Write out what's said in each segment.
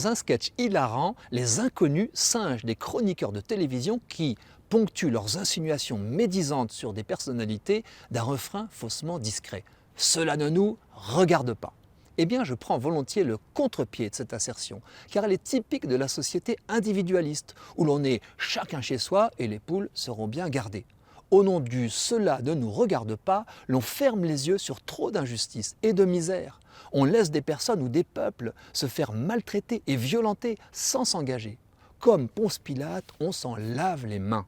dans un sketch hilarant, les inconnus singent des chroniqueurs de télévision qui ponctuent leurs insinuations médisantes sur des personnalités d'un refrain faussement discret. « Cela ne nous regarde pas ». Eh bien, je prends volontiers le contre-pied de cette assertion, car elle est typique de la société individualiste, où l'on est chacun chez soi et les poules seront bien gardées. Au nom du « cela ne nous regarde pas », l'on ferme les yeux sur trop d'injustice et de misère. On laisse des personnes ou des peuples se faire maltraiter et violenter sans s'engager. Comme Ponce Pilate, on s'en lave les mains.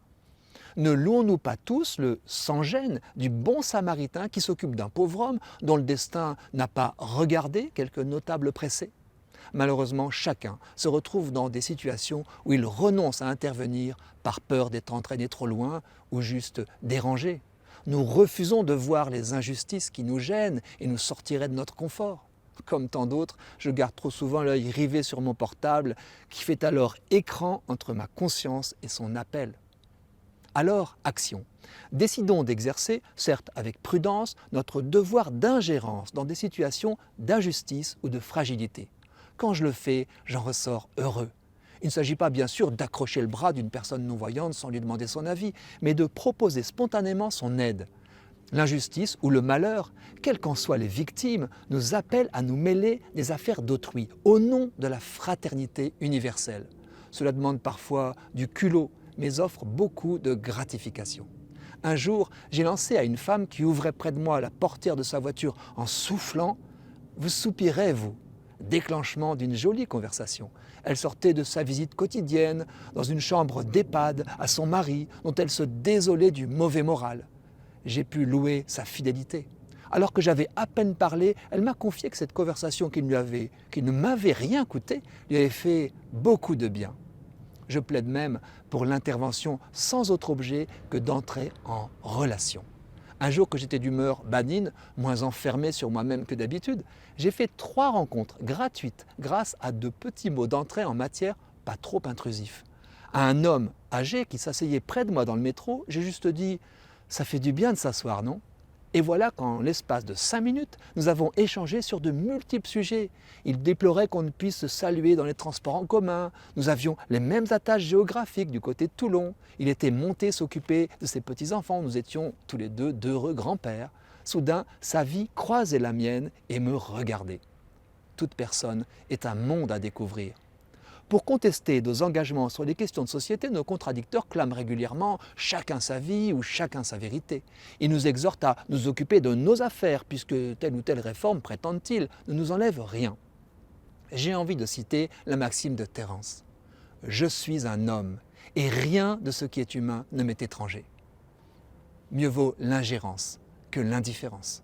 Ne louons-nous pas tous le sans-gêne du bon samaritain qui s'occupe d'un pauvre homme dont le destin n'a pas regardé quelques notables pressés? Malheureusement, chacun se retrouve dans des situations où il renonce à intervenir par peur d'être entraîné trop loin ou juste dérangé. Nous refusons de voir les injustices qui nous gênent et nous sortiraient de notre confort. Comme tant d'autres, je garde trop souvent l'œil rivé sur mon portable qui fait alors écran entre ma conscience et son appel. Alors, action. Décidons d'exercer, certes avec prudence, notre devoir d'ingérence dans des situations d'injustice ou de fragilité. Quand je le fais, j'en ressors heureux. Il ne s'agit pas bien sûr d'accrocher le bras d'une personne non-voyante sans lui demander son avis, mais de proposer spontanément son aide. L'injustice ou le malheur, quelles qu'en soient les victimes, nous appelle à nous mêler des affaires d'autrui, au nom de la fraternité universelle. Cela demande parfois du culot, mais offre beaucoup de gratification. Un jour, j'ai lancé à une femme qui ouvrait près de moi la portière de sa voiture en soufflant « Vous soupirez, vous ?» Déclenchement d'une jolie conversation. Elle sortait de sa visite quotidienne, dans une chambre d'EHPAD, à son mari, dont elle se désolait du mauvais moral. J'ai pu louer sa fidélité. Alors que j'avais à peine parlé, elle m'a confié que cette conversation qui ne m'avait rien coûté lui avait fait beaucoup de bien. Je plaide même pour l'intervention sans autre objet que d'entrer en relation. Un jour que j'étais d'humeur badine, moins enfermé sur moi-même que d'habitude, j'ai fait 3 rencontres gratuites grâce à de petits mots d'entrée en matière pas trop intrusifs. À un homme âgé qui s'asseyait près de moi dans le métro, j'ai juste dit « ça fait du bien de s'asseoir, non ?» Et voilà qu'en l'espace de 5 minutes, nous avons échangé sur de multiples sujets. Il déplorait qu'on ne puisse se saluer dans les transports en commun. Nous avions les mêmes attaches géographiques du côté de Toulon. Il était monté s'occuper de ses petits-enfants. Nous étions tous les deux d'heureux grands-pères. Soudain, sa vie croisait la mienne et me regardait. Toute personne est un monde à découvrir. Pour contester nos engagements sur les questions de société, nos contradicteurs clament régulièrement « chacun sa vie » ou « chacun sa vérité ». Ils nous exhortent à nous occuper de nos affaires puisque telle ou telle réforme, prétendent-ils, ne nous enlève rien. J'ai envie de citer la maxime de Terence. « Je suis un homme et rien de ce qui est humain ne m'est étranger ». Mieux vaut l'ingérence que l'indifférence.